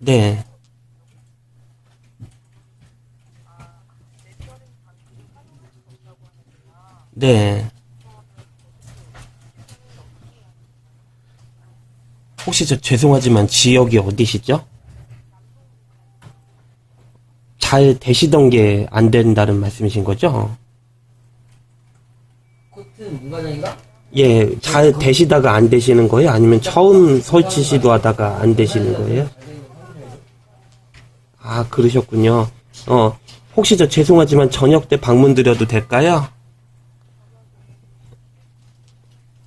네. 네. 혹시 죄송하지만 지역이 어디시죠? 잘 되시던 게 안 된다는 말씀이신 거죠? 코트 문과장인가? 예, 잘 되시다가 안 되시는 거예요? 아니면 처음 설치 시도하다가 안 되시는 거예요? 아, 그러셨군요. 혹시 죄송하지만 저녁 때 방문 드려도 될까요?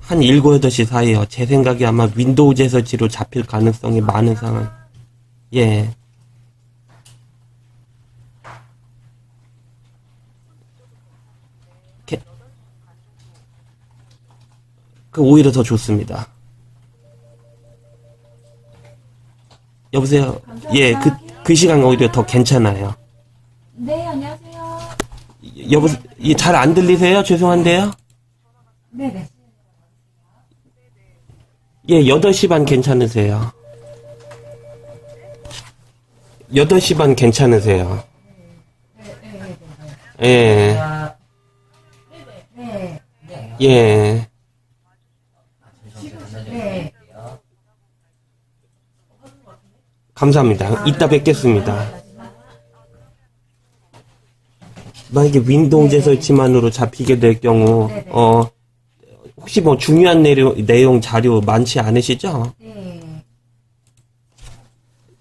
한 7, 8시 사이요. 제 생각에 아마 윈도우즈 설치로 잡힐 가능성이 많은 상황. 예. 게- 오히려 더 좋습니다. 여보세요? 예, 그 시간 오히려 더 괜찮아요. 네, 안녕하세요. 여보세요? 잘 안 들리세요? 죄송한데요? 네네. 예, 8시 반 괜찮으세요? 8시 반 괜찮으세요? 예, 아, 네. 예. 네. 감사합니다. 이따 뵙겠습니다. 만약에 윈도우즈 설치만으로 잡히게 될 경우, 혹시 뭐 중요한 내용 자료 많지 않으시죠? 네.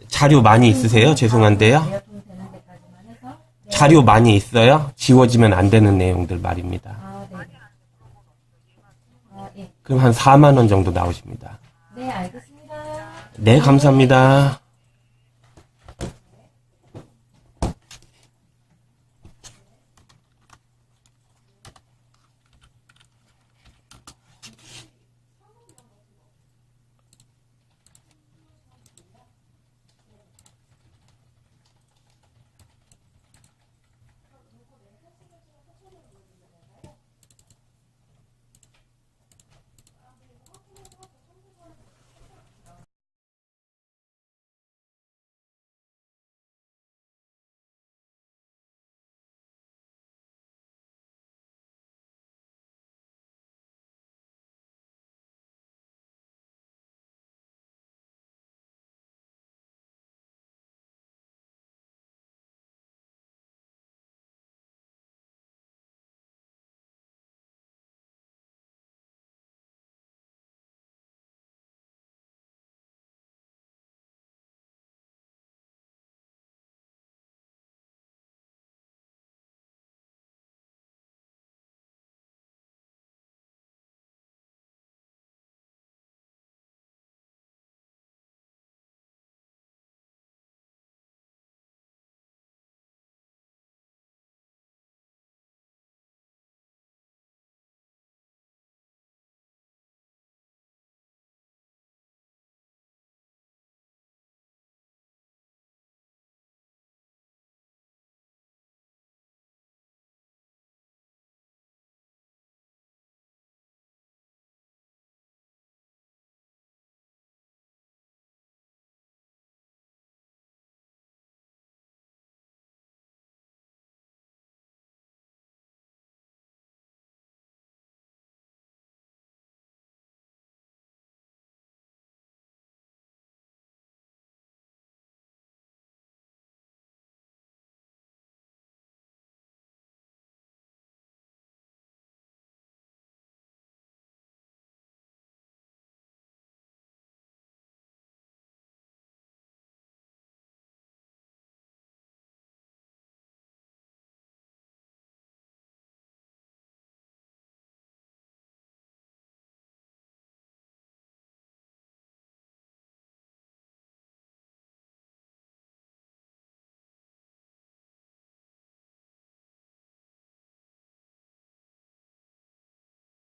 자료 많이 있으세요? 죄송한데요. 에어컨 되는 데까지만 해서. 네. 자료 많이 있어요? 지워지면 안 되는 내용들 말입니다. 아, 네. 아, 예. 그럼 한 4만 원 정도 나오십니다. 네, 알겠습니다. 네, 감사합니다.